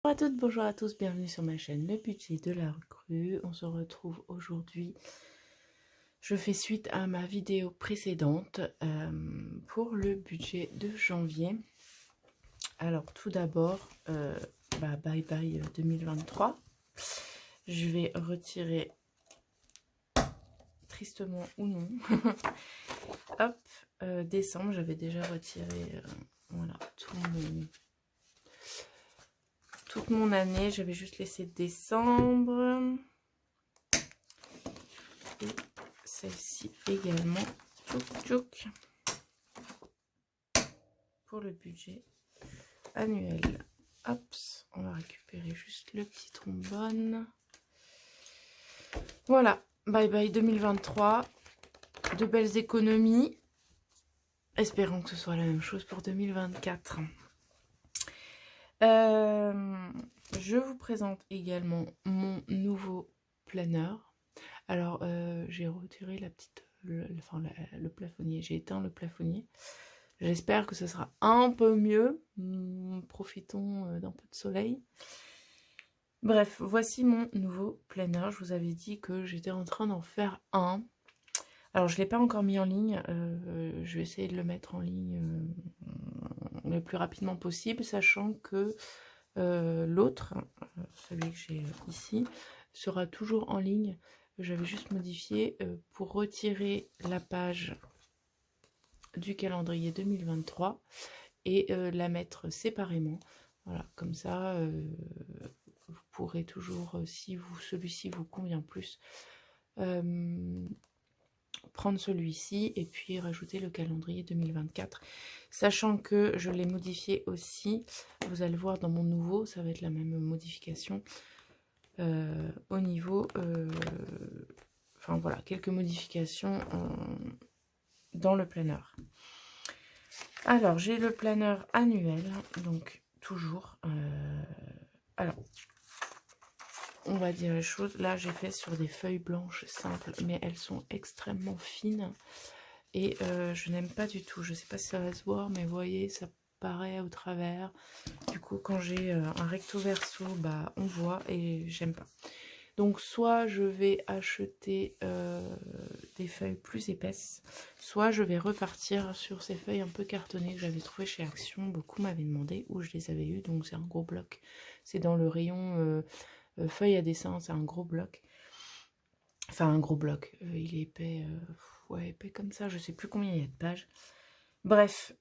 Bonjour à toutes, bonjour à tous, bienvenue sur ma chaîne Le Budget de la Recrue. On se retrouve aujourd'hui. Je fais suite à ma vidéo précédente pour le budget de janvier. Alors tout d'abord, bye bye 2023. Je vais retirer, tristement ou non, hop, décembre, j'avais déjà retiré voilà, toute mon année, j'avais juste laissé décembre. Et celle-ci également. Tchouk, tchouk. Pour le budget annuel. Hop, on va récupérer juste le petit trombone. Voilà, bye bye 2023. De belles économies. Espérons que ce soit la même chose pour 2024. Je vous présente également mon nouveau planeur. Alors, j'ai retiré la petite, le plafonnier. J'ai éteint le plafonnier. J'espère que ce sera un peu mieux. Profitons d'un peu de soleil. Bref, voici mon nouveau planeur. Je vous avais dit que j'étais en train d'en faire un. Alors, je ne l'ai pas encore mis en ligne. Je vais essayer de le mettre en ligne le plus rapidement possible, sachant que l'autre, celui que j'ai ici, sera toujours en ligne. J'avais juste modifié pour retirer la page du calendrier 2023 et la mettre séparément. Voilà, comme ça, vous pourrez toujours, si celui-ci vous convient plus, prendre celui-ci et puis rajouter le calendrier 2024. Sachant que je l'ai modifié aussi, vous allez voir dans mon nouveau, ça va être la même modification au niveau... enfin voilà, quelques modifications dans le planeur. Alors, j'ai le planeur annuel, donc toujours. Alors, on va dire les choses. Là, j'ai fait sur des feuilles blanches simples, mais elles sont extrêmement fines. Et je n'aime pas du tout. Je ne sais pas si ça va se voir, mais vous voyez, ça paraît au travers. Du coup, quand j'ai un recto verso, bah, on voit et j'aime pas. Donc, soit je vais acheter des feuilles plus épaisses, soit je vais repartir sur ces feuilles un peu cartonnées que j'avais trouvées chez Action. Beaucoup m'avaient demandé où je les avais eues, donc c'est un gros bloc. C'est dans le rayon feuilles à dessin, c'est un gros bloc. Enfin, un gros bloc. Il est épais, ouais, épais comme ça, je sais plus combien il y a de pages. Bref,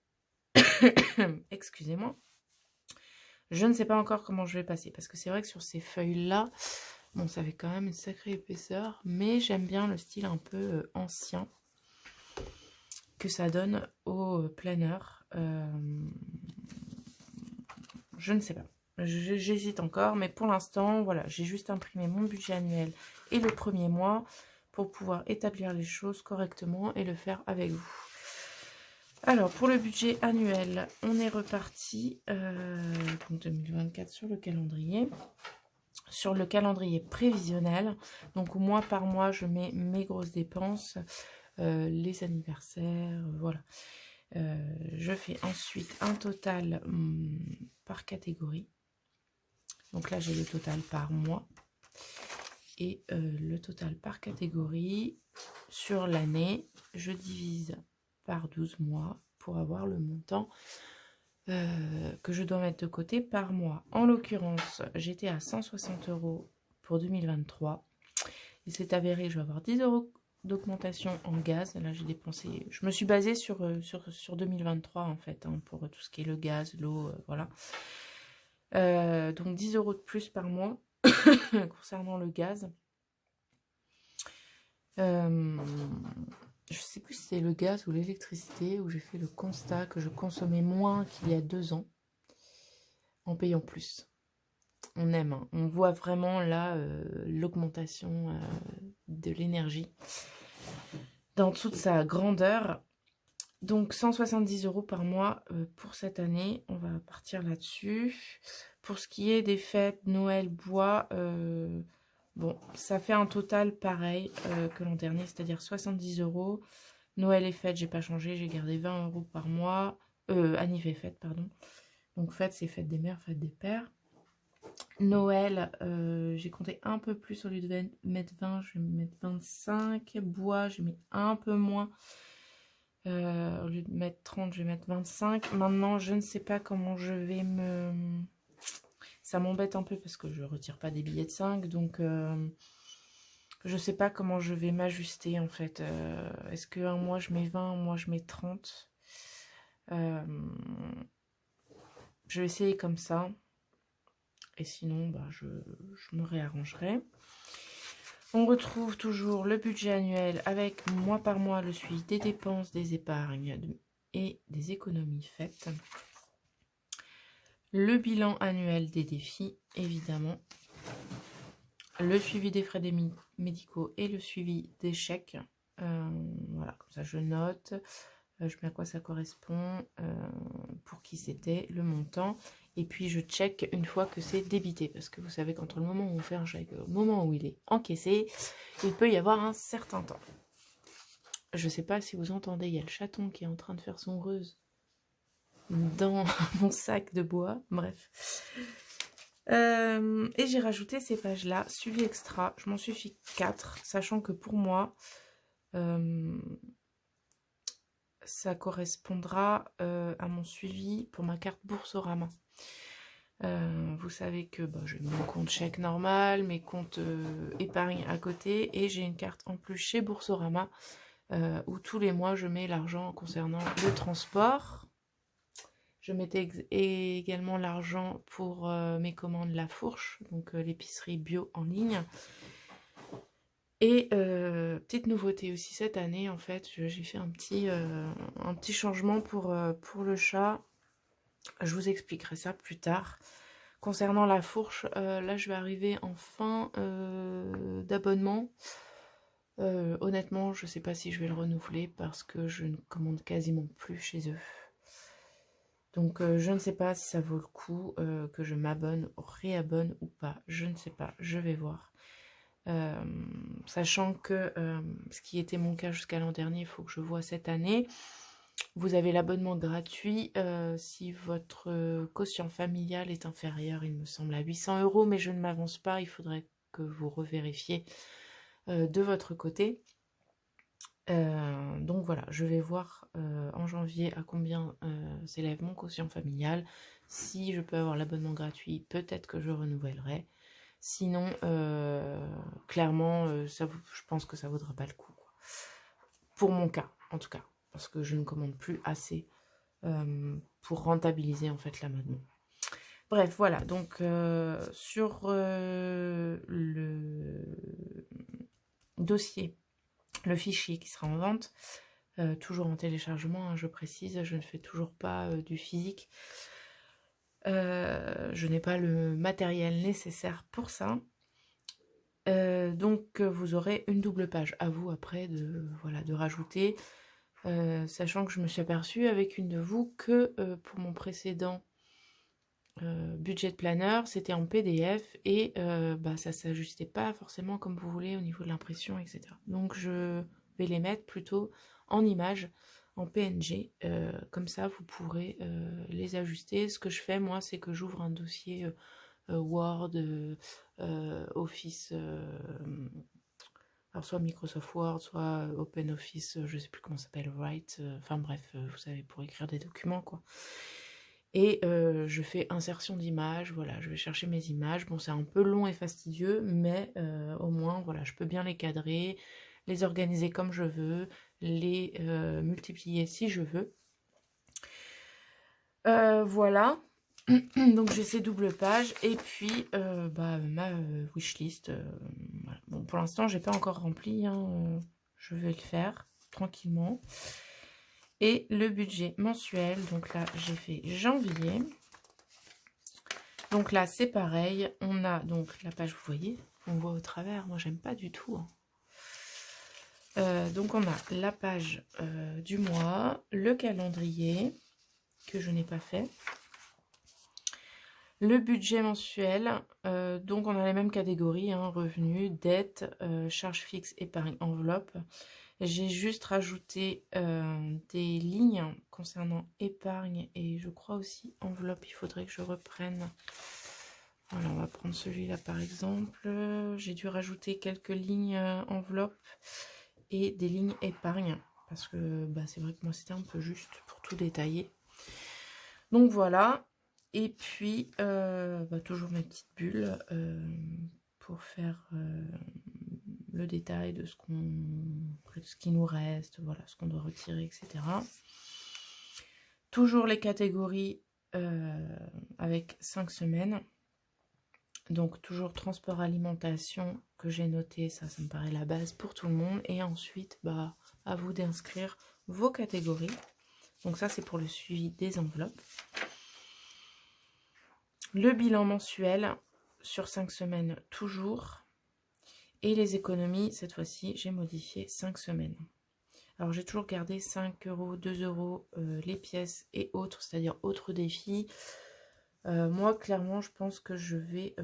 excusez-moi. Je ne sais pas encore comment je vais passer, parce que c'est vrai que sur ces feuilles-là, bon, ça fait quand même une sacrée épaisseur, mais j'aime bien le style un peu ancien que ça donne au planeur. Je ne sais pas. J'hésite encore, mais pour l'instant, voilà, j'ai juste imprimé mon budget annuel et le premier mois pour pouvoir établir les choses correctement et le faire avec vous. Alors, pour le budget annuel, on est reparti, donc 2024 sur le calendrier. Sur le calendrier prévisionnel, donc mois par mois, je mets mes grosses dépenses, les anniversaires, voilà. Je fais ensuite un total par catégorie. Donc là, j'ai le total par mois et le total par catégorie. Sur l'année, je divise par 12 mois pour avoir le montant que je dois mettre de côté par mois. En l'occurrence, j'étais à 160 € pour 2023. Il s'est avéré que je vais avoir 10 € d'augmentation en gaz. Là, j'ai dépensé... Je me suis basée sur 2023, en fait, hein, pour tout ce qui est le gaz, l'eau, voilà. Donc, 10 € de plus par mois concernant le gaz. Je sais plus si c'est le gaz ou l'électricité où j'ai fait le constat que je consommais moins qu'il y a 2 ans en payant plus. On aime, hein. On voit vraiment là l'augmentation de l'énergie dans toute sa grandeur. Donc 170 € par mois pour cette année, on va partir là-dessus. Pour ce qui est des fêtes, Noël, bois, bon, ça fait un total pareil que l'an dernier, c'est-à-dire 70 €. Noël et fêtes, j'ai pas changé, j'ai gardé 20 € par mois. Anniv et fêtes, pardon. Donc fêtes, c'est fête des mères, fête des pères. Noël, j'ai compté un peu plus, au lieu de mettre 20, je vais mettre 25. Bois, j'ai mis un peu moins. Au lieu de mettre 30, je vais mettre 25. Maintenant, je ne sais pas comment je vais me... Ça m'embête un peu parce que je retire pas des billets de 5, donc je sais pas comment je vais m'ajuster en fait. Est-ce qu'un mois je mets 20, un mois je mets 30? Je vais essayer comme ça. Et sinon, bah, je me réarrangerai. On retrouve toujours le budget annuel avec mois par mois le suivi des dépenses, des épargnes et des économies faites. Le bilan annuel des défis, évidemment. Le suivi des frais médicaux et le suivi des chèques. Voilà, comme ça je note. Je mets à quoi ça correspond, pour qui c'était, le montant. Et puis je check une fois que c'est débité. Parce que vous savez qu'entre le moment où on fait un chèque et le moment où il est encaissé, il peut y avoir un certain temps. Je ne sais pas si vous entendez, il y a le chaton qui est en train de faire son reuse dans mon sac de bois. Bref. Et j'ai rajouté ces pages-là, suivi extra. Je m'en suffis 4, sachant que pour moi, ça correspondra à mon suivi pour ma carte Boursorama. Vous savez que j'ai mon compte chèque normal, mes comptes épargne à côté, et j'ai une carte en plus chez Boursorama où tous les mois je mets l'argent concernant le transport. Je mettais également l'argent pour mes commandes La Fourche, donc l'épicerie bio en ligne. Et petite nouveauté aussi cette année, en fait, j'ai fait un petit changement pour le chat. Je vous expliquerai ça plus tard. Concernant La Fourche, là je vais arriver en fin d'abonnement. Honnêtement, je ne sais pas si je vais le renouveler parce que je ne commande quasiment plus chez eux. Donc je ne sais pas si ça vaut le coup que je m'abonne, réabonne ou pas. Je ne sais pas, je vais voir. Sachant que ce qui était mon cas jusqu'à l'an dernier, il faut que je vois cette année. Vous avez l'abonnement gratuit si votre quotient familial est inférieur, il me semble, à 800 €, mais je ne m'avance pas, il faudrait que vous revérifiez de votre côté. Donc voilà, je vais voir en janvier à combien s'élève mon quotient familial. Si je peux avoir l'abonnement gratuit, peut-être que je renouvellerai. Sinon, clairement, je pense que ça ne vaudra pas le coup, quoi. Pour mon cas, en tout cas, parce que je ne commande plus assez pour rentabiliser en fait l'abonnement. Bref, voilà, donc sur le dossier, le fichier qui sera en vente, toujours en téléchargement, hein, je précise, je ne fais toujours pas du physique. Je n'ai pas le matériel nécessaire pour ça. Donc vous aurez une double page à vous après de rajouter, sachant que je me suis aperçue avec une de vous que pour mon précédent budget planner, c'était en PDF et ça s'ajustait pas forcément comme vous voulez au niveau de l'impression, etc. Donc je vais les mettre plutôt en images, en PNG, comme ça vous pourrez les ajuster. Ce que je fais moi, c'est que j'ouvre un dossier Word, Office, alors soit Microsoft Word, soit OpenOffice, je sais plus comment ça s'appelle, Write, enfin bref, vous savez, pour écrire des documents, quoi. Et je fais insertion d'images, voilà, je vais chercher mes images. Bon, c'est un peu long et fastidieux, mais au moins, voilà, je peux bien les cadrer, les organiser comme je veux, les multiplier si je veux. Voilà. Donc j'ai ces doubles pages et puis ma wishlist. Voilà. Bon, pour l'instant, j'ai pas encore rempli, hein, je vais le faire tranquillement. Et le budget mensuel, donc là j'ai fait janvier. Donc là c'est pareil, on a donc la page, vous voyez, on voit au travers, moi j'aime pas du tout, hein. Donc on a la page du mois, le calendrier que je n'ai pas fait, le budget mensuel, donc on a les mêmes catégories, hein, revenus, dettes, charges fixes, épargne, enveloppe. J'ai juste rajouté des lignes concernant épargne et je crois aussi enveloppe. Il faudrait que je reprenne Voilà, on va prendre celui-là par exemple. J'ai dû rajouter quelques lignes enveloppe et des lignes épargne. Parce que bah, c'est vrai que moi c'était un peu juste pour tout détailler. Donc voilà. Et puis bah, toujours mes petites bulles pour faire le détail de ce qui nous reste, voilà, ce qu'on doit retirer, etc. Toujours les catégories avec 5 semaines. Donc toujours transport alimentation que j'ai noté, ça me paraît la base pour tout le monde. Et ensuite, bah, à vous d'inscrire vos catégories. Donc ça c'est pour le suivi des enveloppes. Le bilan mensuel sur 5 semaines toujours. Et les économies, cette fois-ci, j'ai modifié 5 semaines. Alors j'ai toujours gardé 5 €, 2 € les pièces et autres, c'est-à-dire autres défis. Moi, clairement, je pense que je vais...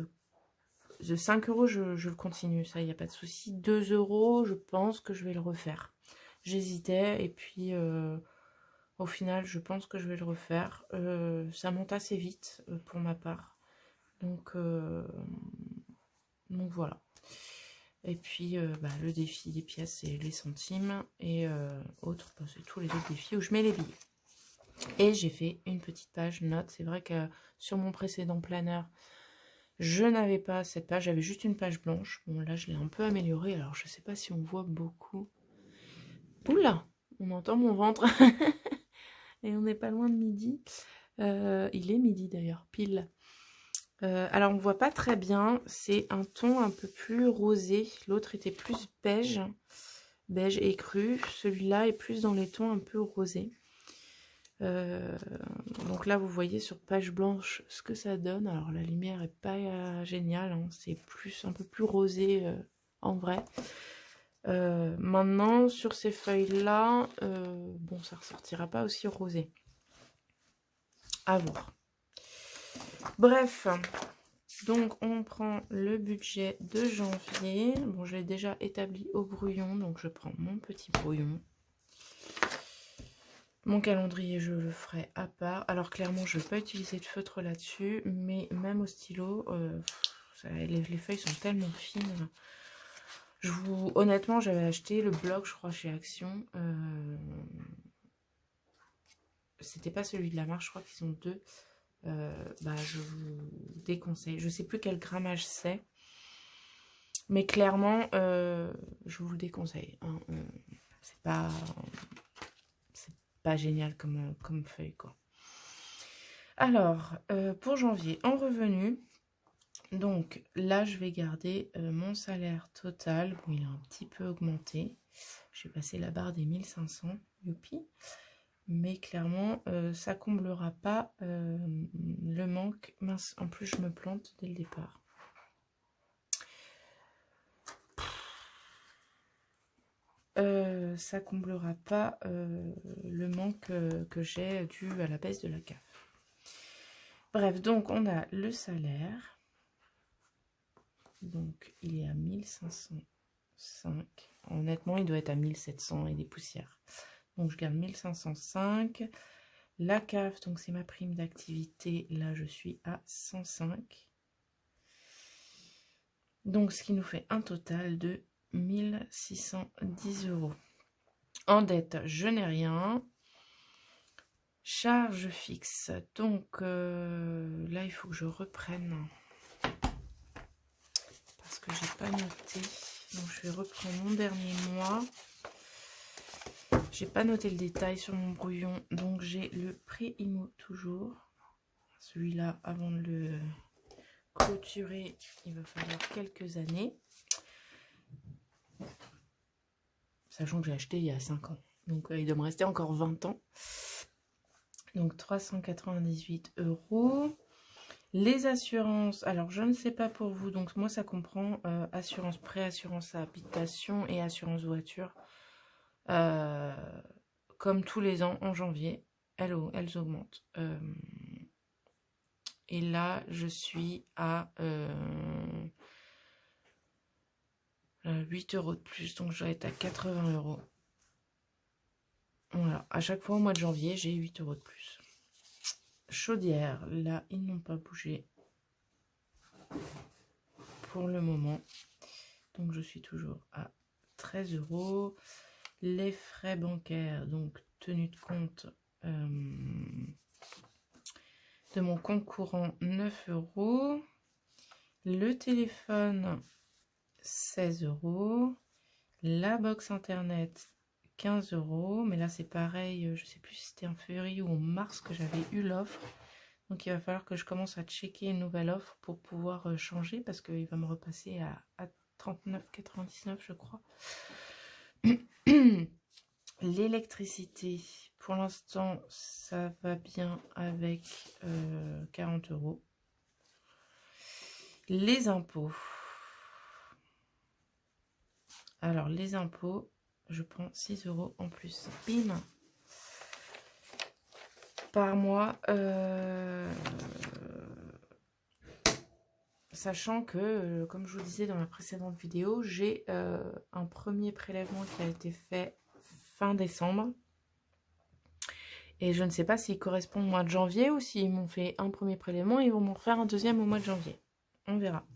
de 5 €, je le continue, ça, il n'y a pas de souci. 2 €, je pense que je vais le refaire. J'hésitais et puis au final, je pense que je vais le refaire. Ça monte assez vite pour ma part. Donc voilà. Et puis bah, le défi des pièces et les centimes. Et autres, bah, c'est tous les autres défis où je mets les billets. Et j'ai fait une petite page note. C'est vrai que sur mon précédent planeur, je n'avais pas cette page, j'avais juste une page blanche. Bon, là, je l'ai un peu améliorée. Alors, je ne sais pas si on voit beaucoup. Oula, on entend mon ventre. Et on n'est pas loin de midi. Il est midi d'ailleurs, pile. Alors, on ne voit pas très bien. C'est un ton un peu plus rosé. L'autre était plus beige. Beige écru. Celui-là est plus dans les tons un peu rosés. Donc là, vous voyez sur page blanche ce que ça donne. Alors la lumière est pas géniale, hein. C'est un peu plus rosé en vrai. Maintenant, sur ces feuilles-là, bon, ça ressortira pas aussi rosé. À voir. Bref, donc on prend le budget de janvier. Bon, je l'ai déjà établi au brouillon, donc je prends mon petit brouillon. Mon calendrier, je le ferai à part. Alors clairement, je ne vais pas utiliser de feutre là-dessus, mais même au stylo, les feuilles sont tellement fines. Honnêtement, j'avais acheté le bloc, je crois, chez Action. C'était pas celui de la marque, je crois qu'ils ont deux. Bah, je vous déconseille. Je sais plus quel grammage c'est, mais clairement, je vous le déconseille. Hein. C'est pas génial comme feuille, quoi. Alors, pour janvier, en revenu, donc là, je vais garder mon salaire total. Bon, il a un petit peu augmenté. J'ai passé la barre des 1500, youpi. Mais clairement, ça comblera pas le manque. Mince, en plus, je me plante dès le départ. Ça comblera pas le manque que j'ai dû à la baisse de la CAF. Bref, donc on a le salaire. Donc il est à 1505. Honnêtement, il doit être à 1700 et des poussières. Donc je garde 1505. La CAF, donc c'est ma prime d'activité. Là, je suis à 105. Donc ce qui nous fait un total de 1610 €. En dette, je n'ai rien. Charge fixe. Donc là, il faut que je reprenne. Parce que j'ai pas noté. Donc je vais reprendre mon dernier mois. J'ai pas noté le détail sur mon brouillon. Donc j'ai le prêt IMO toujours. Celui-là, avant de le clôturer, il va falloir quelques années. Sachant que j'ai acheté il y a 5 ans. Donc il doit me rester encore 20 ans. Donc 398 €. Les assurances, alors je ne sais pas pour vous, donc moi ça comprend assurance prêt, assurance habitation et assurance voiture. Comme tous les ans en janvier, elles augmentent. Et là je suis à 8 € de plus, donc je vais être à 80 €. Voilà, à chaque fois au mois de janvier, j'ai 8 € de plus. Chaudière, là, ils n'ont pas bougé. pour le moment. Donc je suis toujours à 13 €. Les frais bancaires, donc tenue de compte de mon compte courant, 9 €. Le téléphone, 16 €. La box internet, 15 €. Mais là, c'est pareil. Je sais plus si c'était en février ou en mars que j'avais eu l'offre. Donc, il va falloir que je commence à checker une nouvelle offre pour pouvoir changer. Parce qu'il va me repasser à 39,99 €, je crois. L'électricité, pour l'instant, ça va bien avec 40 €. Les impôts. Alors, les impôts, je prends 6 € en plus. Bim! Par mois. Sachant que, comme je vous disais dans ma précédente vidéo, j'ai un premier prélèvement qui a été fait fin décembre. Et je ne sais pas s'il correspond au mois de janvier ou s'ils m'ont fait un premier prélèvement, ils vont m'en faire un deuxième au mois de janvier. On verra.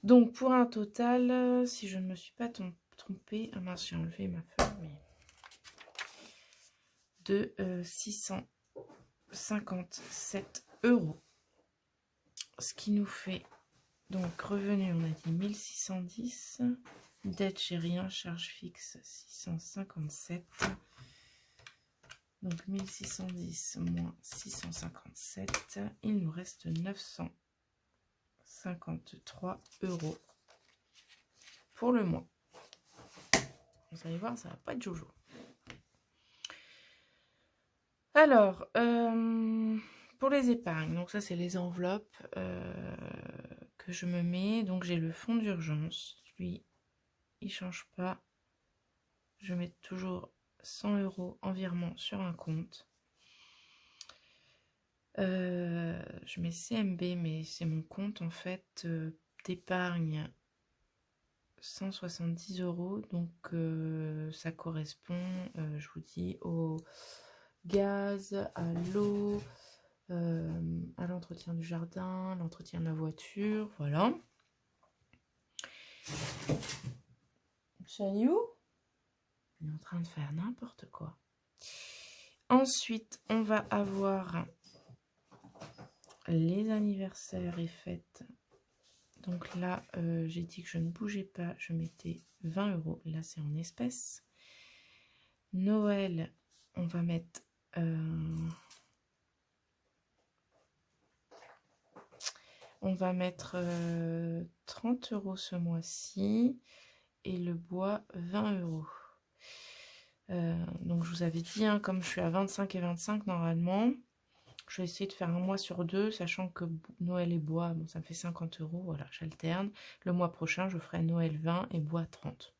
Donc, pour un total, si je ne me suis pas trompée, ah mince, j'ai enlevé ma feuille, mais de 657 €. Ce qui nous fait, donc, revenu, on a dit 1610. Dette, j'ai rien, charge fixe, 657. Donc 1610 moins 657, il nous reste 953 € pour le mois. Vous allez voir, ça va pas être jojo. Alors, pour les épargnes, donc ça c'est les enveloppes que je me mets. Donc j'ai le fonds d'urgence, lui, il change pas. Je mets toujours 100 € en virement sur un compte. Je mets CMB, mais c'est mon compte en fait d'épargne, 170 €. Donc ça correspond, je vous dis, au gaz, à l'eau, à l'entretien du jardin, l'entretien de la voiture, voilà. Chayou, il est en train de faire n'importe quoi. Ensuite, on va avoir les anniversaires et fêtes. Donc là, j'ai dit que je ne bougeais pas, je mettais 20 €. Là, c'est en espèces. Noël, on va mettre 30 € ce mois-ci. Et le bois, 20 €. Donc, je vous avais dit, hein, comme je suis à 25 et 25 normalement, je vais essayer de faire un mois sur deux, sachant que Noël et bois, bon, ça me fait 50 €. Voilà, j'alterne. Le mois prochain, je ferai Noël 20 et bois 30.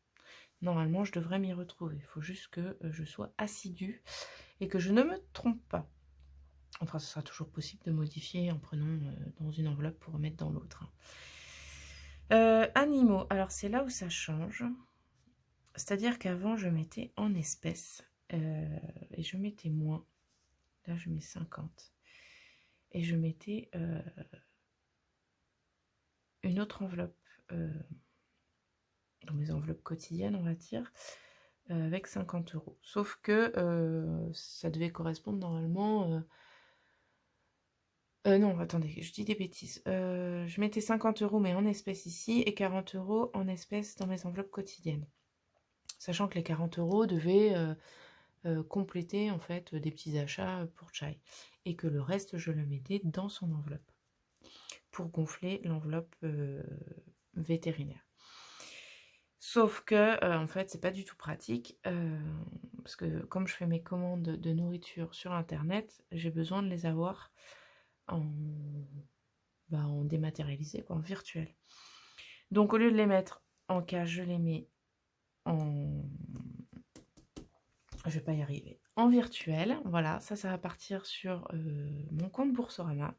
Normalement, je devrais m'y retrouver. Il faut juste que je sois assidue et que je ne me trompe pas. Enfin, ce sera toujours possible de modifier en prenant dans une enveloppe pour remettre dans l'autre. Animaux. Alors, c'est là où ça change. C'est-à-dire qu'avant, je mettais en espèces et je mettais moins. Là, je mets 50. Et je mettais une autre enveloppe dans mes enveloppes quotidiennes, on va dire, avec 50 €. Sauf que ça devait correspondre normalement... non, attendez, je dis des bêtises. Je mettais 50 € mais en espèces ici et 40 € en espèces dans mes enveloppes quotidiennes. Sachant que les 40 € devaient compléter en fait des petits achats pour Chai. Et que le reste, je le mettais dans son enveloppe pour gonfler l'enveloppe vétérinaire. Sauf que, en fait, c'est pas du tout pratique parce que comme je fais mes commandes de nourriture sur Internet, j'ai besoin de les avoir en dématérialisé, quoi, en virtuel. Donc, au lieu de les mettre en cage, je les mets en... Je vais pas y arriver. En virtuel, voilà, ça va partir sur mon compte Boursorama.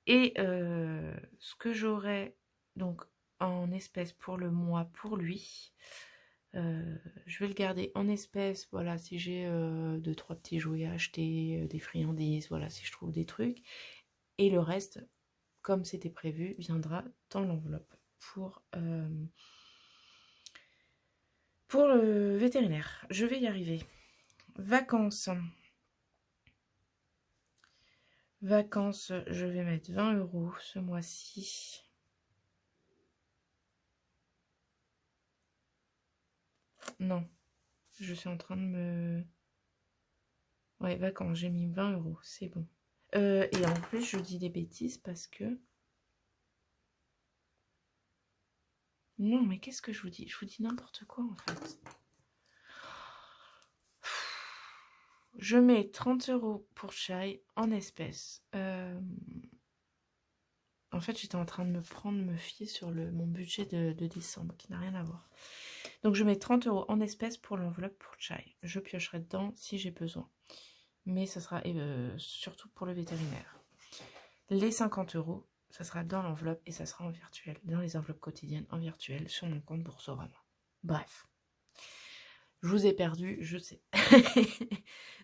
Et ce que j'aurai donc en espèces pour le mois pour lui, je vais le garder en espèces, voilà, si j'ai 2-3 petits jouets à acheter, des friandises, voilà, si je trouve des trucs. Et le reste, comme c'était prévu, viendra dans l'enveloppe pour le vétérinaire. Je vais y arriver. Vacances. Vacances, je vais mettre 20 € ce mois-ci. Non, je suis en train de me... Ouais, vacances, j'ai mis 20 €, c'est bon. Et en plus, je dis des bêtises parce que... Non, mais qu'est-ce que je vous dis? Je vous dis n'importe quoi, en fait. Je mets 30 € pour Chai en espèces. En fait, j'étais en train de me fier sur mon budget de décembre, qui n'a rien à voir. Donc, je mets 30 € en espèces pour l'enveloppe pour Chai. Je piocherai dedans si j'ai besoin. Mais ça sera surtout pour le vétérinaire. Les 50 €, ça sera dans l'enveloppe et ça sera en virtuel, dans les enveloppes quotidiennes en virtuel sur mon compte Boursorama. Bref. Je vous ai perdu, je sais.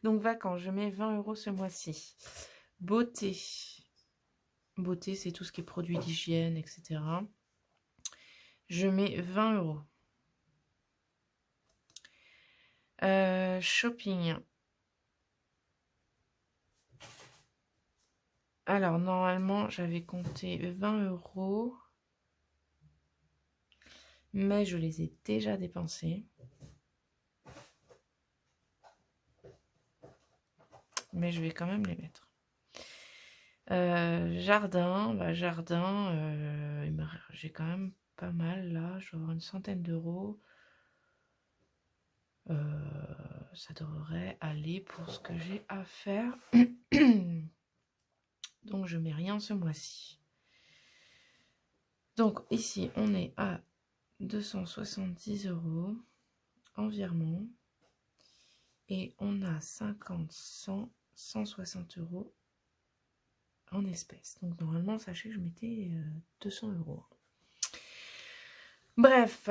Donc, vacances, je mets 20 € ce mois-ci. Beauté. Beauté, c'est tout ce qui est produits d'hygiène, etc. Je mets 20 €. Shopping. Alors, normalement, j'avais compté 20 €. Mais je les ai déjà dépensés. Mais je vais quand même les mettre. Jardin, j'ai quand même pas mal là, je vais avoir une centaine d'euros. Ça devrait aller pour ce que j'ai à faire. Donc je mets rien ce mois-ci. Donc ici on est à 270 € en virement. Et on a 50, 100, 160 € en espèces. Donc normalement, sachez que je mettais 200 €. Bref.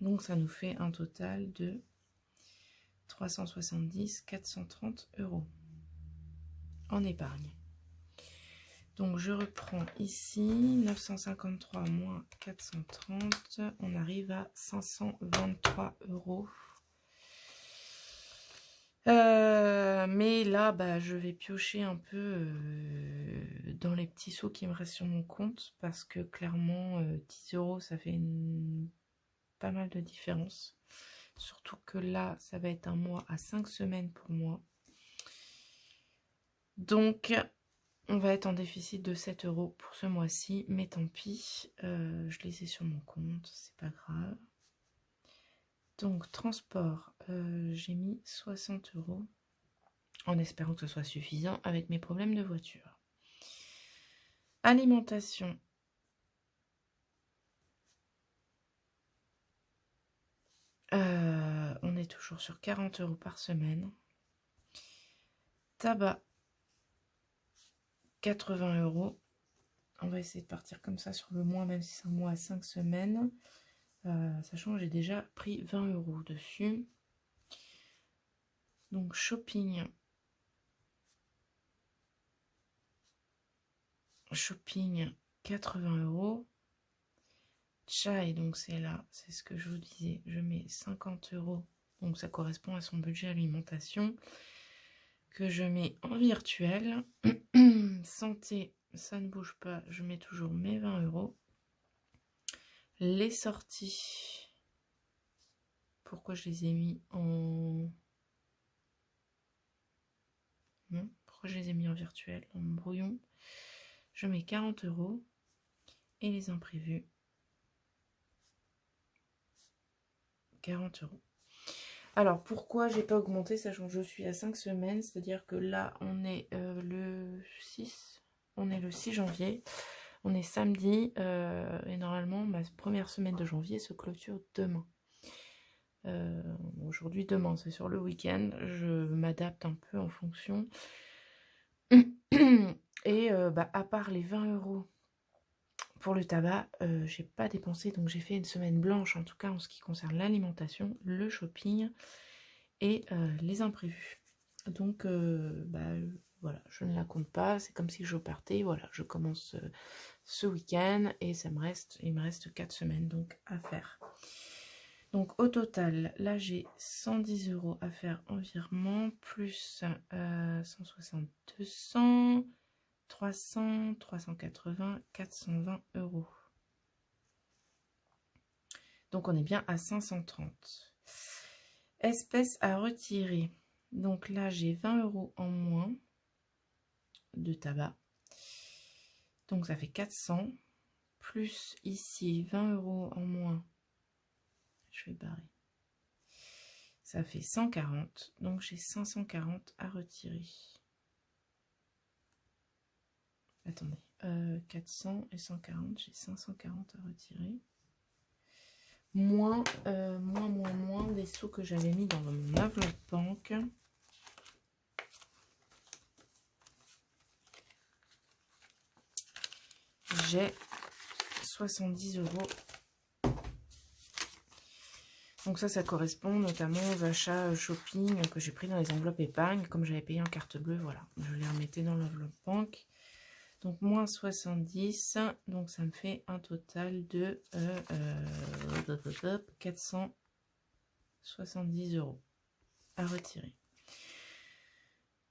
Donc ça nous fait un total de 370, 430 € en épargne. Donc je reprends ici, 953 moins 430, on arrive à 523 €. Mais là, je vais piocher un peu dans les petits sous qui me restent sur mon compte parce que clairement, 10 €, ça fait pas mal de différence. Surtout que là, ça va être un mois à 5 semaines pour moi. Donc, on va être en déficit de 7 € pour ce mois-ci, mais tant pis, je les ai sur mon compte, c'est pas grave. Donc, transport, j'ai mis 60 € en espérant que ce soit suffisant avec mes problèmes de voiture. Alimentation. On est toujours sur 40 € par semaine. Tabac, 80 €. On va essayer de partir comme ça sur le mois, même si c'est un mois à 5 semaines. Sachant que j'ai déjà pris 20 € dessus. Donc shopping. Shopping, 80 €. Chai, donc c'est là, c'est ce que je vous disais. Je mets 50 €. Donc ça correspond à son budget alimentation. Que je mets en virtuel. Santé, ça ne bouge pas. Je mets toujours mes 20 €. Les sorties. Pourquoi je les ai mis en... Non, pourquoi je les ai mis en virtuel, dans mon brouillon? Je mets 40 €. Et les imprévus, 40 €. Alors, pourquoi j'ai pas augmenté, sachant que je suis à 5 semaines, c'est-à-dire que là, on est le 6, on est le 6 janvier, on est samedi, et normalement, ma première semaine de janvier se clôture demain. Aujourd'hui, demain, c'est sur le week-end, je m'adapte un peu en fonction. Et à part les 20 € pour le tabac, j'ai pas dépensé, donc j'ai fait une semaine blanche, en tout cas en ce qui concerne l'alimentation, le shopping et les imprévus. Donc, voilà, je ne la compte pas. C'est comme si je partais. Voilà, je commence ce week-end et il me reste 4 semaines donc à faire. Donc, au total, là, j'ai 110 € à faire en virement, plus 160, 200, 300, 380, 420 €. Donc, on est bien à 530. Espèces à retirer. Donc là, j'ai 20 € en moins de tabac. Donc, ça fait 400. Plus ici, 20 € en moins. Je vais barrer. Ça fait 140. Donc, j'ai 540 à retirer. Attendez. 400 et 140. J'ai 540 à retirer. Moins des sous que j'avais mis dans mon enveloppe banque. J'ai 70 €. Donc ça correspond notamment aux achats shopping que j'ai pris dans les enveloppes épargne. Comme j'avais payé en carte bleue, voilà, je les remettais dans l'enveloppe banque. Donc moins 70, donc ça me fait un total de 470 € à retirer.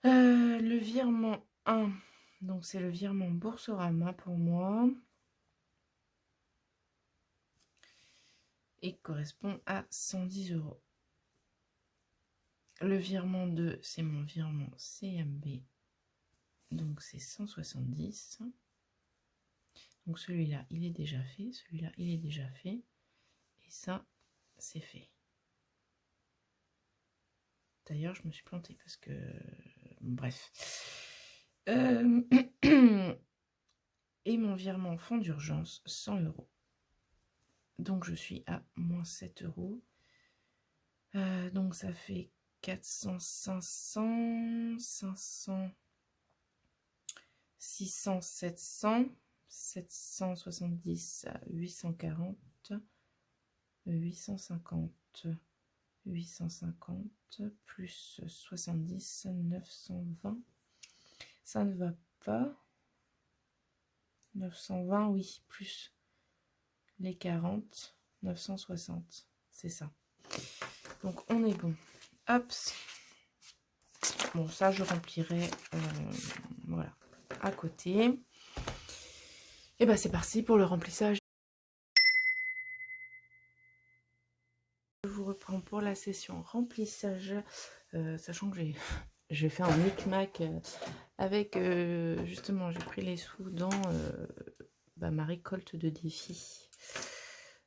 Le virement 1, donc c'est le virement Boursorama pour moi. Et correspond à 110 €. Le virement 2, c'est mon virement CMB. Donc c'est 170. Donc celui-là, il est déjà fait. Celui-là, il est déjà fait. Et ça, c'est fait. D'ailleurs, je me suis plantée parce que... Bref. Et mon virement fonds d'urgence, 100 €. Donc je suis à moins 7 €. Donc ça fait 400, 500, 500, 600, 700, 770, 840, 850, 850, plus 70, 920. Ça ne va pas. 920, oui, plus les 40, 960. C'est ça. Donc, on est bon. Hop. Bon, ça, je remplirai, voilà, à côté. Et ben, c'est parti pour le remplissage. Je vous reprends pour la session remplissage, sachant que j'ai fait un micmac avec, justement, j'ai pris les sous dans ma récolte de défis.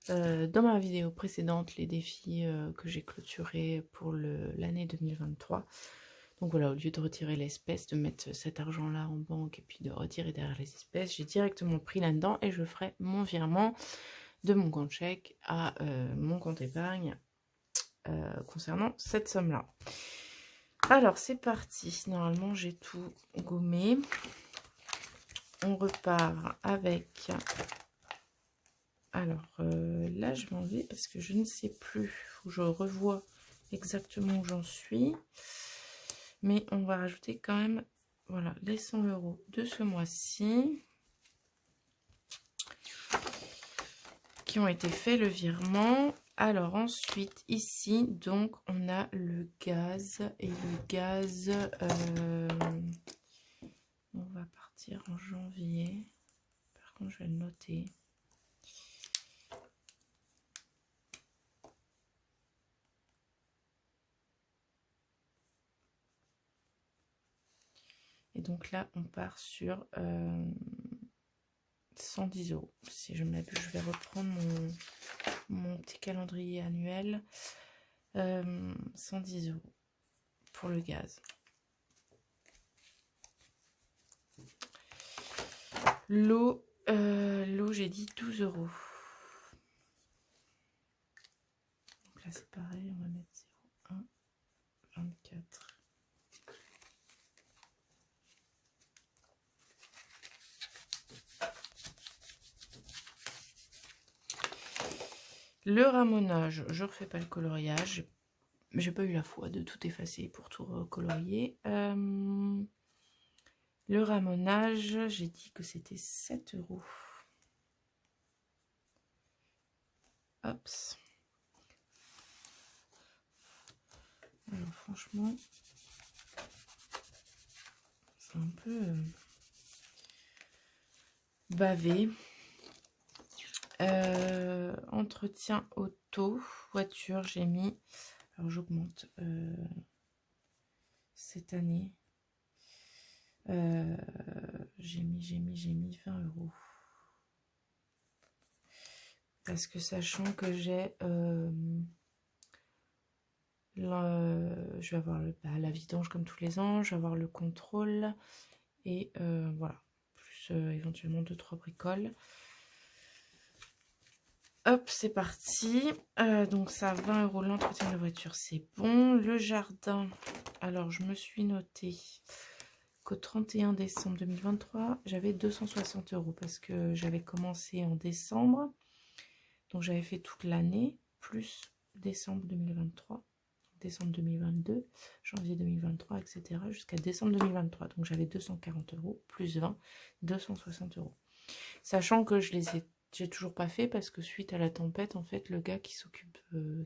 Dans ma vidéo précédente, les défis que j'ai clôturés pour l'année 2023. Donc voilà, au lieu de retirer l'espèce, de mettre cet argent-là en banque et puis de retirer derrière les espèces, j'ai directement pris là-dedans et je ferai mon virement de mon compte chèque à mon compte épargne concernant cette somme-là. Alors, c'est parti. Normalement, j'ai tout gommé. On repart avec... Alors, là, je vais enlever parce que je ne sais plus. Il faut que je revoie exactement où j'en suis. Mais on va rajouter quand même, voilà, les 100 € de ce mois-ci qui ont été faits, le virement. Alors ensuite, ici, donc, on a le gaz. Et le gaz, on va partir en janvier. Par contre, je vais le noter. Et donc là, on part sur 110 €. Si je m'abuse, je vais reprendre mon petit calendrier annuel. 110 € pour le gaz. L'eau, j'ai dit 12 €. Donc là, c'est pareil, on va mettre 0,1, 24. Le ramonage, je ne refais pas le coloriage. j'ai pas eu la foi de tout effacer pour tout recolorier. Le ramonage, j'ai dit que c'était 7 €. Hop. Alors franchement, c'est un peu bavé. Entretien auto, voiture, j'ai mis, alors j'augmente cette année, j'ai mis 20 €. Parce que sachant que j'ai je vais avoir la vidange comme tous les ans, je vais avoir le contrôle et voilà, plus éventuellement 2-3 bricoles. Hop, c'est parti. Donc ça, 20 € l'entretien de la voiture, c'est bon. Le jardin, alors je me suis noté qu'au 31 décembre 2023, j'avais 260 € parce que j'avais commencé en décembre. Donc j'avais fait toute l'année, plus décembre 2023, décembre 2022, janvier 2023, etc. jusqu'à décembre 2023. Donc j'avais 240 € plus 20, 260 €. Sachant que j'ai toujours pas fait parce que suite à la tempête, en fait, le gars qui s'occupe,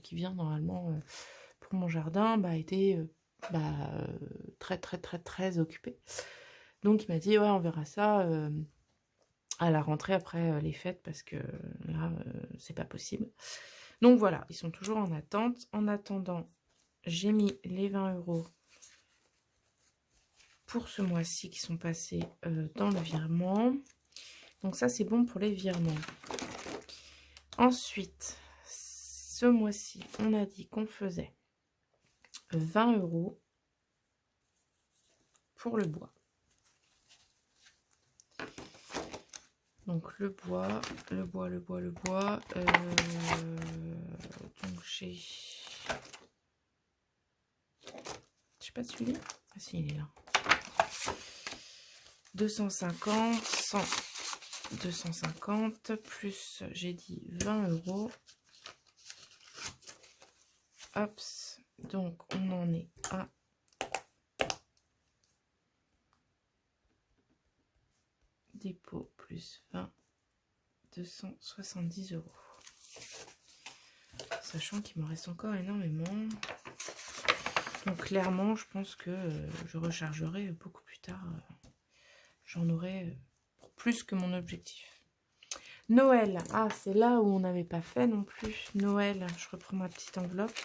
qui vient normalement pour mon jardin, était très occupé. Donc il m'a dit ouais, on verra ça à la rentrée après les fêtes parce que là c'est pas possible. Donc voilà, ils sont toujours en attente. En attendant, j'ai mis les 20 € pour ce mois-ci qui sont passés dans le virement. Donc ça, c'est bon pour les virements. Ensuite, ce mois-ci, on a dit qu'on faisait 20 € pour le bois. Donc le bois. Donc j'ai... J'ai pas suivi. Ah si, il est là. 250, 100, 250, plus j'ai dit 20 €. Hop, donc on en est à dépôt plus 20, 270 €. Sachant qu'il me reste encore énormément. Donc clairement, je pense que je rechargerai beaucoup plus tard. J'en aurai pour plus que mon objectif. Noël, ah c'est là où on n'avait pas fait non plus. Noël, je reprends ma petite enveloppe.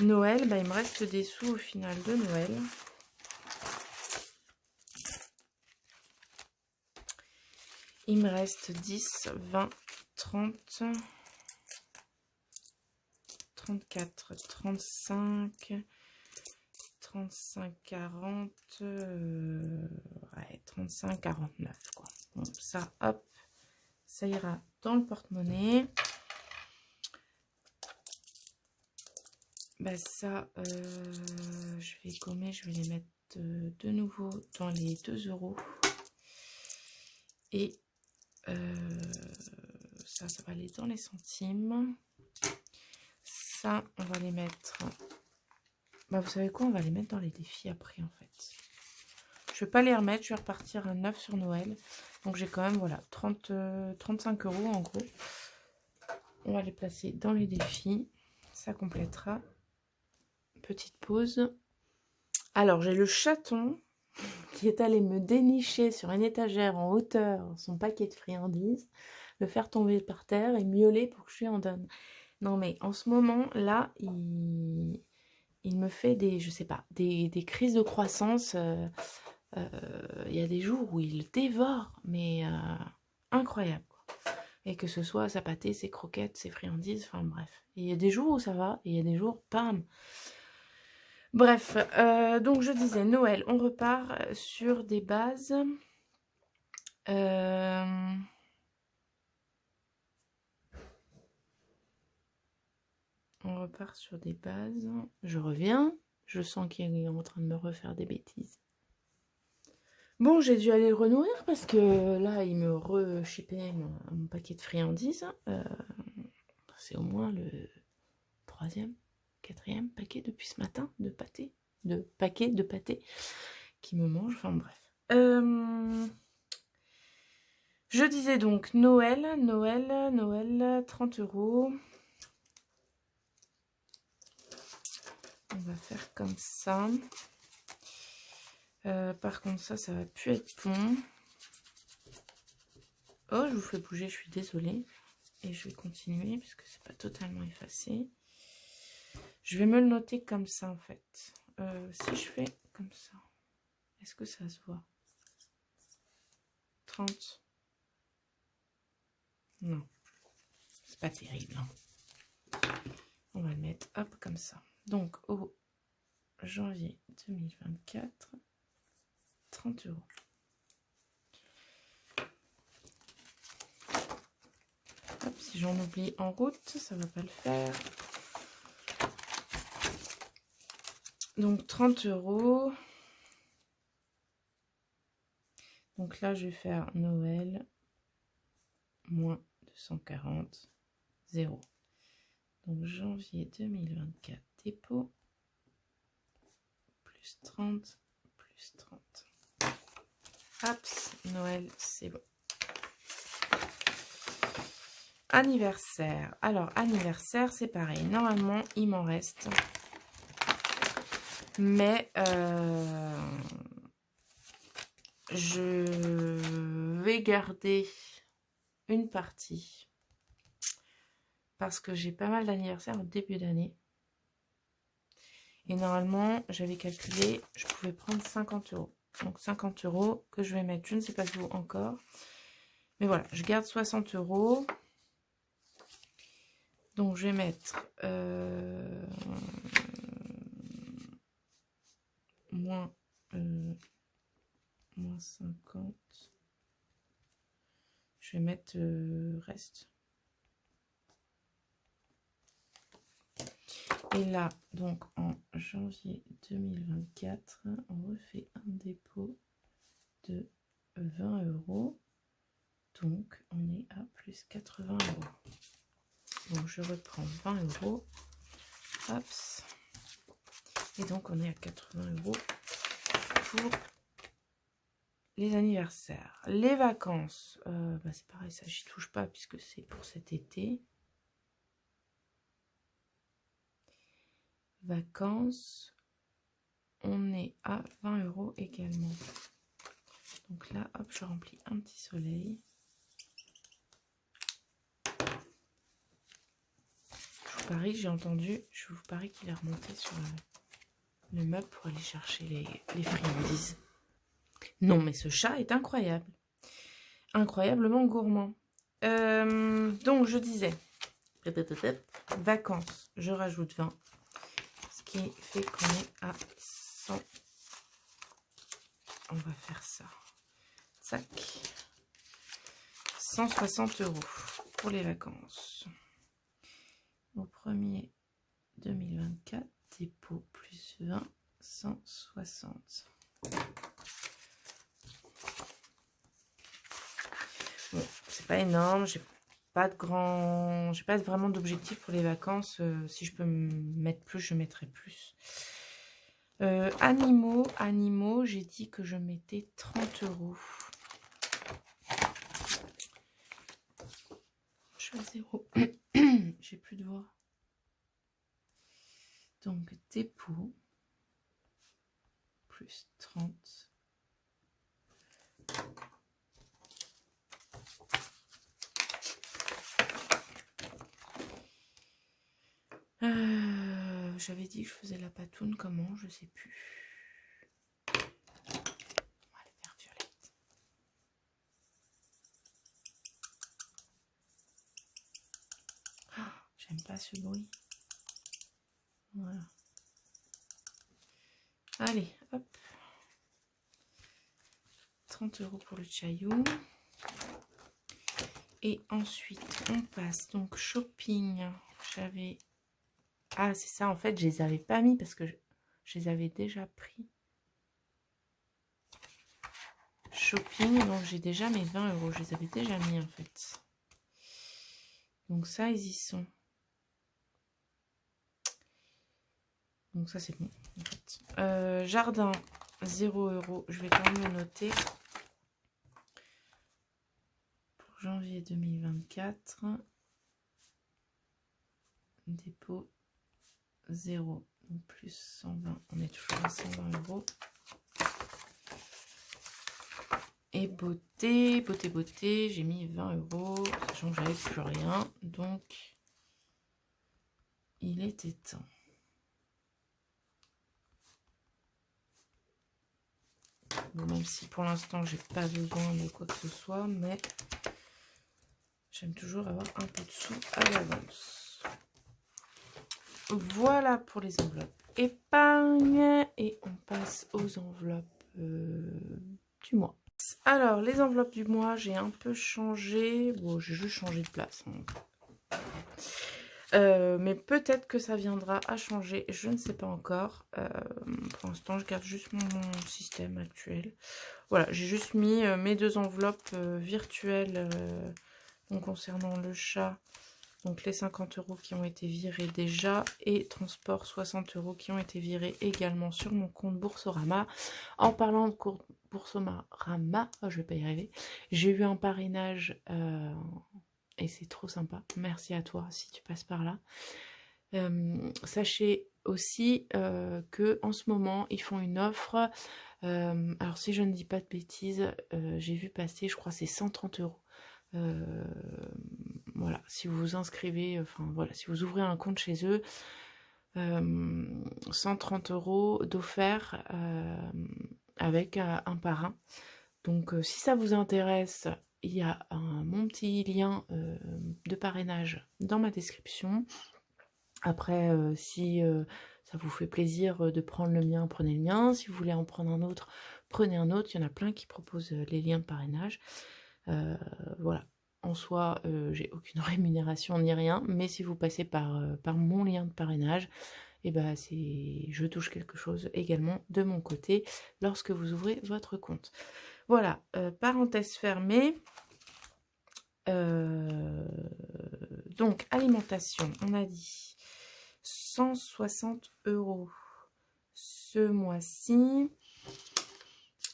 Noël, il me reste des sous au final de Noël. Il me reste 10, 20, 30, 34, 35, 35, 40, ouais, 35, 49, quoi. Donc ça, hop, ça ira dans le porte-monnaie. Ça, je vais gommer, je vais les mettre de nouveau dans les 2 €. Et ça va aller dans les centimes. Ça, on va les mettre... vous savez quoi, on va les mettre dans les défis après, en fait. Je vais pas les remettre, je vais repartir à 9 sur Noël. Donc, j'ai quand même, voilà, 35 € en gros. On va les placer dans les défis. Ça complétera. Petite pause. Alors, j'ai le chaton qui est allé me dénicher sur une étagère en hauteur son paquet de friandises, le faire tomber par terre et miauler pour que je lui en donne. Non, mais en ce moment, là, il me fait des, je sais pas, des crises de croissance. Il y a des jours où il dévore, mais incroyable, quoi. Et que ce soit sa pâtée, ses croquettes, ses friandises, enfin bref. Il y a des jours où ça va, et il y a des jours, bam. Bref, donc je disais, Noël, on repart sur des bases. On repart sur des bases. Je reviens. Je sens qu'il est en train de me refaire des bêtises. Bon, j'ai dû aller le renourrir parce que là, il me re-chippait mon paquet de friandises. C'est au moins le 3e, 4e paquet depuis ce matin de pâté. De paquets de pâté qui me mange. Enfin bref. Je disais donc Noël, 30 €. On va faire comme ça. Par contre, ça va plus être bon. Oh, je vous fais bouger, je suis désolée. Et je vais continuer parce que c'est pas totalement effacé. Je vais me le noter comme ça en fait. Si je fais comme ça, est-ce que ça se voit? 30. Non, c'est pas terrible. On va le mettre hop comme ça. Donc au janvier 2024, 30 €. Hop, si j'en oublie en route, ça va pas le faire. Donc 30 €. Donc là, je vais faire Noël, moins 240, 0. Donc janvier 2024, dépôt, plus 30, plus 30. Hop, Noël, c'est bon. Anniversaire. Alors, anniversaire, c'est pareil. Normalement, il m'en reste. Mais je vais garder une partie. Parce que j'ai pas mal d'anniversaires au début d'année. Et normalement, j'avais calculé, je pouvais prendre 50 €. Donc 50 € que je vais mettre, je ne sais pas où encore. Mais voilà, je garde 60 €. Donc je vais mettre moins 50. Je vais mettre reste. Et là, donc en janvier 2024, on refait un dépôt de 20 €. Donc on est à plus 80 €. Donc je reprends 20 €. Hop. Et donc on est à 80 € pour les anniversaires. Les vacances, c'est pareil, ça j'y touche pas puisque c'est pour cet été. Vacances, on est à 20 € également. Donc là, hop, je remplis un petit soleil. Je vous parie, j'ai entendu, je vous parie qu'il est remonté sur le meuble pour aller chercher les friandises. Non, mais ce chat est incroyable. Incroyablement gourmand. Donc, je disais, vacances, je rajoute 20. Ce qui fait qu'on est à 100. On va faire ça. Tac. 160 € pour les vacances. Au 1er 2024, dépôt plus 20, 160. Bon, c'est pas énorme, j'ai pas vraiment d'objectif pour les vacances. Si je peux mettre plus, je mettrai plus. Animaux, j'ai dit que je mettais 30 €. Je suis à 0. J'ai plus de voix. Donc, dépôt, plus 30. J'avais dit que je faisais la patoune, comment, je sais plus. On va la faire violette. Oh, j'aime pas ce bruit. Voilà. Allez, hop. 30 € pour le chaillou. Et ensuite, on passe donc shopping. J'avais... Ah, c'est ça, en fait, je les avais pas mis parce que je les avais déjà pris. Shopping, donc j'ai déjà mes 20 €. Je les avais déjà mis, en fait. Donc ça, ils y sont. Donc ça c'est bon en fait. Jardin 0 €, je vais quand même le noter. Pour janvier 2024. Dépôt 0, donc plus 120, on est toujours à 120 €. Et beauté, beauté, beauté, j'ai mis 20 €, sachant que j'avais plus rien, donc il était temps. Bon, même si pour l'instant j'ai pas besoin de quoi que ce soit, mais j'aime toujours avoir un peu de sous à l'avance. Voilà pour les enveloppes épargne, et on passe aux enveloppes du mois. Alors, les enveloppes du mois, j'ai un peu changé. Bon, j'ai juste changé de place. Mais peut-être que ça viendra à changer. Je ne sais pas encore. Pour l'instant, je garde juste mon système actuel. Voilà, j'ai juste mis mes 2 enveloppes virtuelles concernant le chat. Donc, les 50 € qui ont été virés déjà. Et transport, 60 € qui ont été virés également sur mon compte Boursorama. En parlant de Boursorama, oh, je vais pas y arriver. J'ai eu un parrainage et c'est trop sympa. Merci à toi si tu passes par là. Sachez aussi que en ce moment, ils font une offre. Alors, si je ne dis pas de bêtises, j'ai vu passer, je crois, c'est 130 €. Voilà, si vous vous inscrivez, enfin voilà, si vous ouvrez un compte chez eux, 130 € d'offert avec un parrain. Donc si ça vous intéresse, il y a mon petit lien de parrainage dans ma description. Après, si ça vous fait plaisir de prendre le mien, prenez le mien. Si vous voulez en prendre un autre, prenez un autre. Il y en a plein qui proposent les liens de parrainage. Voilà. En soi, j'ai aucune rémunération ni rien, mais si vous passez par mon lien de parrainage, et ben je touche quelque chose également de mon côté lorsque vous ouvrez votre compte. Voilà, parenthèse fermée. Donc, alimentation, on a dit 160 € ce mois-ci.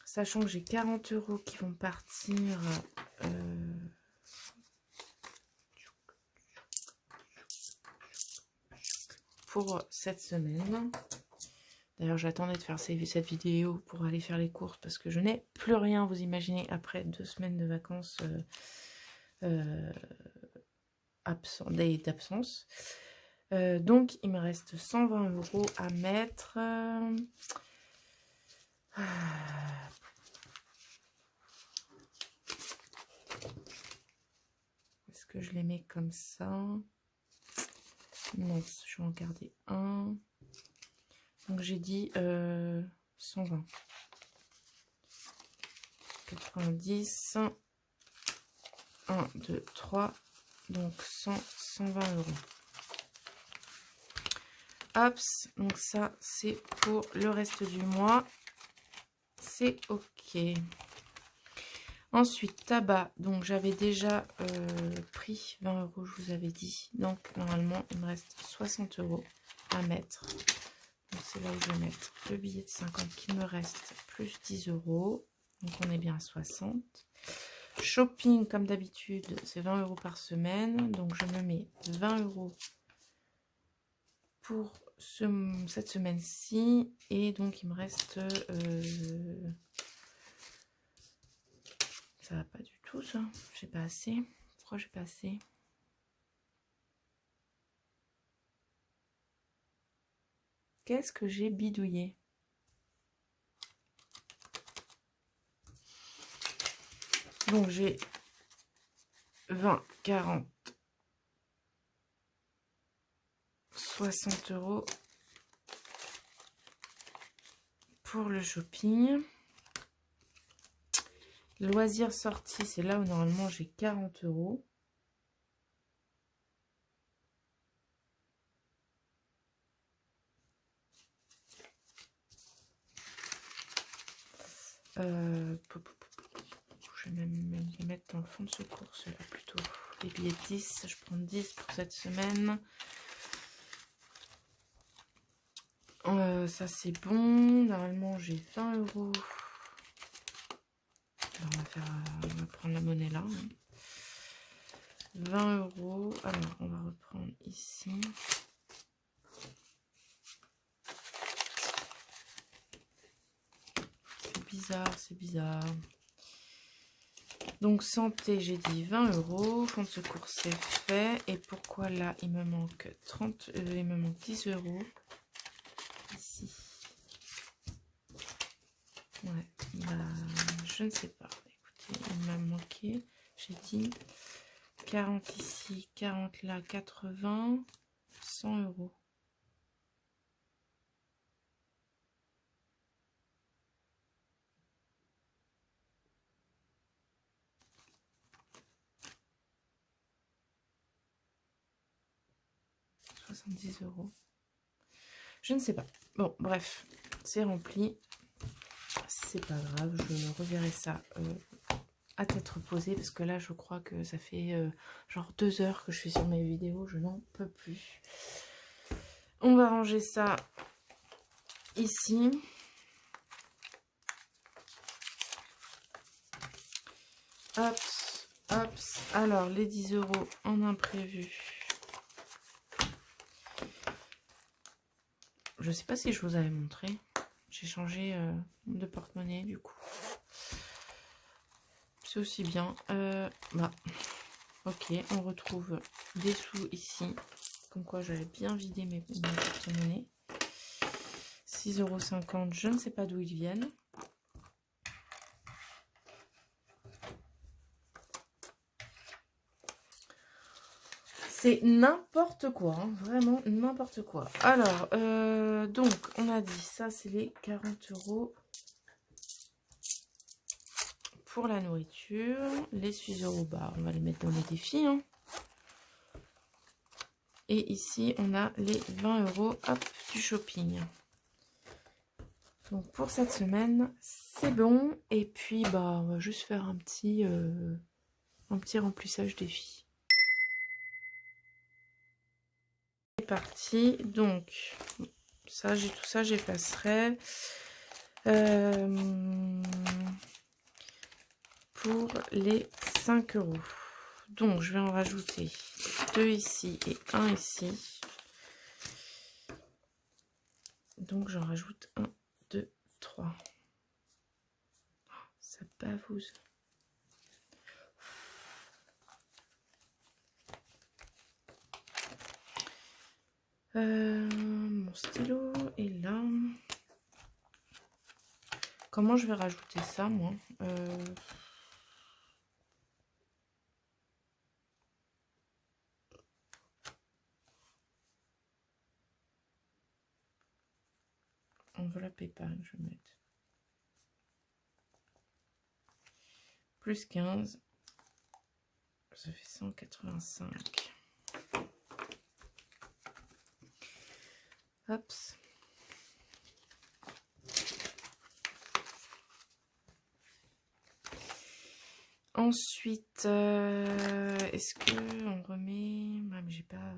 Sachant que j'ai 40 € qui vont partir pour cette semaine. D'ailleurs, j'attendais de faire cette vidéo pour aller faire les courses parce que je n'ai plus rien, vous imaginez, après 2 semaines de vacances d'absence. Donc, il me reste 120 € à mettre. Est-ce que je les mets comme ça? Non, je vais en garder un. Donc, j'ai dit 120. 90. 1, 2, 3. Donc, 100, 120 €. Hop, donc ça, c'est pour le reste du mois. C'est OK. Ensuite, tabac. Donc, j'avais déjà pris 20 €, je vous avais dit. Donc, normalement, il me reste 60 € à mettre. Donc, c'est là où je vais mettre le billet de 50 qui me reste, plus 10 €. Donc, on est bien à 60. Shopping, comme d'habitude, c'est 20 € par semaine. Donc, je me mets 20 € pour cette semaine-ci. Et donc, il me reste... ça va pas du tout, ça. J'ai pas assez. Pourquoi j'ai pas assez? Qu'est-ce que j'ai bidouillé? Donc, j'ai 20, 40, 60 € pour le shopping. Loisirs sortis, c'est là où normalement j'ai 40 €. Je vais même les mettre dans le fond de secours, ceux-là plutôt. Les billets 10, je prends 10 pour cette semaine. Ça c'est bon. Normalement j'ai 20 €. On va prendre la monnaie là. 20 €. Alors on va reprendre ici. C'est bizarre, c'est bizarre. Donc santé, j'ai dit 20 €. Fonds de secours, c'est fait. Et pourquoi là, il me manque 10 € ici. Ouais, bah, je ne sais pas. Écoutez, il m'a manqué. J'ai dit 40 ici, 40 là, 80, 100 €. €. Je ne sais pas. Bon, bref, c'est rempli. C'est pas grave, je reverrai ça à tête reposée parce que là, je crois que ça fait genre 2 heures que je suis sur mes vidéos. Je n'en peux plus. On va ranger ça ici. Hop, hop. Alors, les 10 € en imprévu. Je sais pas si je vous avais montré. J'ai changé de porte-monnaie du coup. C'est aussi bien. Bah, ok, on retrouve des sous ici. Comme quoi j'avais bien vidé mes porte-monnaies. 6,50 €, je ne sais pas d'où ils viennent. C'est n'importe quoi, hein, vraiment n'importe quoi. Alors, donc, on a dit, ça c'est les 40 € pour la nourriture. Les 6 €, bah, on va les mettre dans les défis. Hein. Et ici, on a les 20 € hop, du shopping. Donc, pour cette semaine, c'est bon. Et puis, bah, on va juste faire un petit remplissage défi. C'est parti. Donc, ça, tout ça, j'effacerai. Pour les 5 €. Donc, je vais en rajouter 2 ici et 1 ici. Donc, j'en rajoute 1, 2, 3. Ça bavouse. Mon stylo est là. Comment je vais rajouter ça, moi? Enveloppe épargne, je vais mettre. Plus 15. Ça fait 185. Hop. Ensuite, est-ce que on remet... Ah, mais j'ai pas...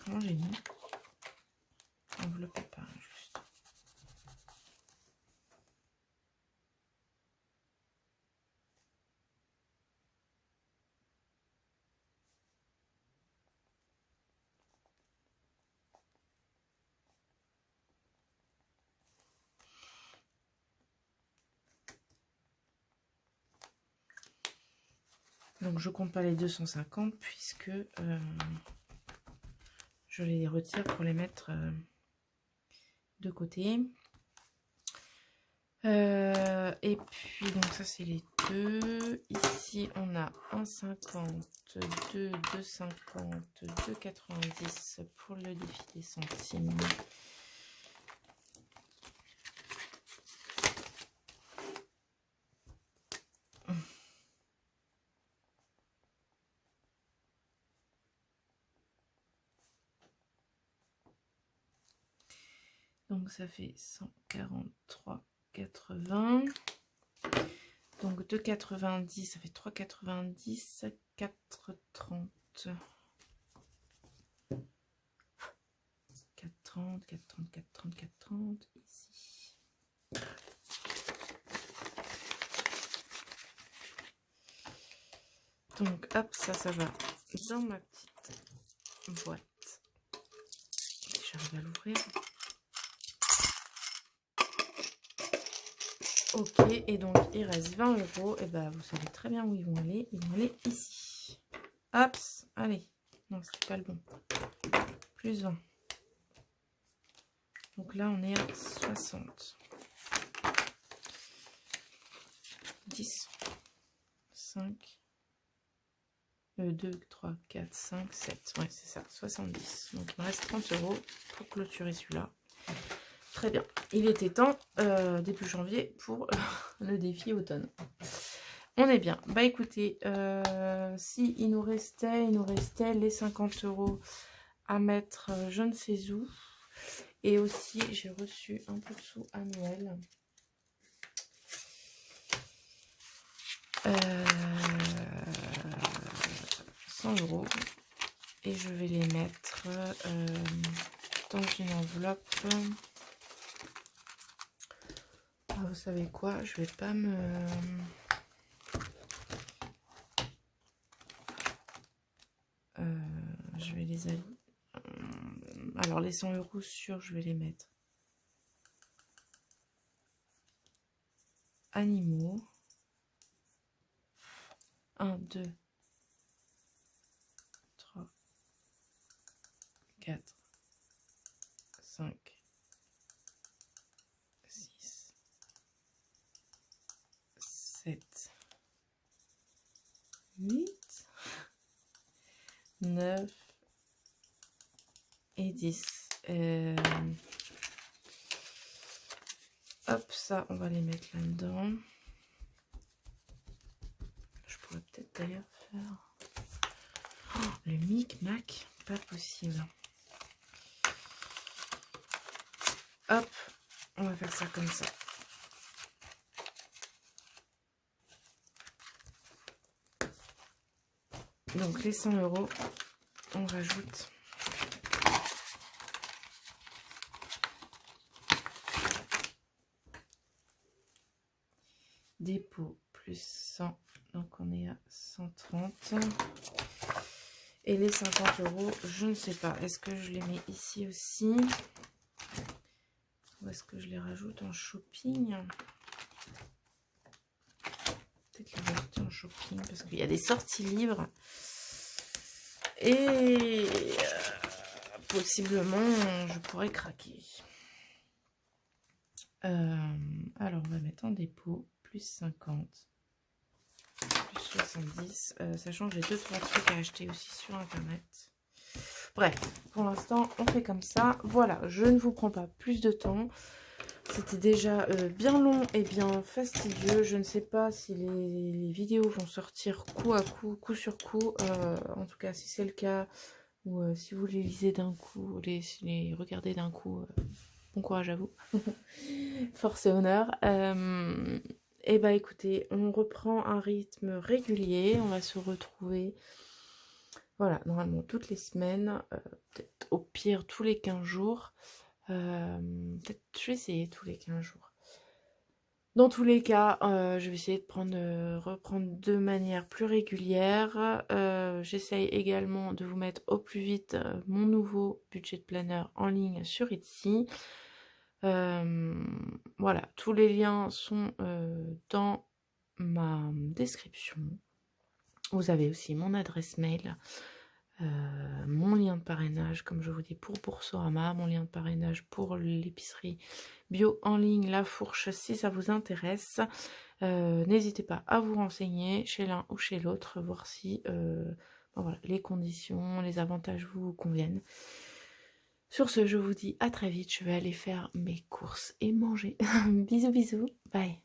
Comment j'ai mis? Enveloppe épargne, juste. Donc, je compte pas les 250 puisque je les retire pour les mettre de côté. Et puis, donc ça, c'est les deux. Ici, on a 1,50, 2, 2,50, 2,90 pour le défi des centimes. Donc ça fait 143 2,80. Donc 2,90, ça fait 3,90, 4,30. 4,30, 4,30, 4,30, 4,30, ici. Donc hop, ça va dans ma petite boîte. J'arrive à l'ouvrir. Ok, et donc il reste 20 €. Et bah vous savez très bien où ils vont aller. Ils vont aller ici. Hop, allez. Non, c'est pas le bon. Plus 20. Donc là, on est à 60. 10, 5, 2, 3, 4, 5, 7. Ouais, c'est ça, 70. Donc il me reste 30 € pour clôturer celui-là. Très bien. Il était temps, début janvier, pour le défi automne. On est bien. Bah écoutez, si il nous restait les 50 € à mettre je ne sais où. Et aussi, j'ai reçu un peu de sous à Noël. 100 €. Et je vais les mettre dans une enveloppe. Ah, vous savez quoi? Je vais pas me... je vais les... Alors, les 100 € sûrs, je vais les mettre. Animaux. 1, 2, 3, 4, 5, 6, 7, 8, 9 et 10. Hop, ça, on va les mettre là-dedans. Je pourrais peut-être d'ailleurs faire... Oh, le micmac, pas possible. Hop, on va faire ça comme ça. Donc les 100 €, on rajoute dépôt plus 100, donc on est à 130. Et les 50 €, je ne sais pas, est-ce que je les mets ici aussi ou est-ce que je les rajoute en shopping? Peut-être les rajouter en shopping parce qu'il y a des sorties livres et possiblement je pourrais craquer. Alors on va mettre en dépôt plus 50, plus 70, sachant que j'ai 2-3 trucs à acheter aussi sur internet. Bref, pour l'instant on fait comme ça. Voilà, je ne vous prends pas plus de temps. C'était déjà bien long et bien fastidieux. Je ne sais pas si les vidéos vont sortir coup à coup, coup sur coup. En tout cas, si c'est le cas, ou si vous les lisez d'un coup, les regardez d'un coup, bon courage à vous. Force et honneur. Et bah écoutez, on reprend un rythme régulier. On va se retrouver, voilà, normalement toutes les semaines, peut-être au pire tous les 15 jours. Peut-être je vais essayer tous les 15 jours. Dans tous les cas, je vais essayer de reprendre de manière plus régulière. J'essaye également de vous mettre au plus vite mon nouveau budget planner en ligne sur Etsy. Voilà, tous les liens sont dans ma description. Vous avez aussi mon adresse mail, mon lien de parrainage, comme je vous dis, pour Boursorama, mon lien de parrainage pour l'épicerie bio en ligne, La Fourche, si ça vous intéresse. N'hésitez pas à vous renseigner chez l'un ou chez l'autre, voir si voilà, les conditions, les avantages vous conviennent. Sur ce, je vous dis à très vite. Je vais aller faire mes courses et manger. Bisous, bisous. Bye.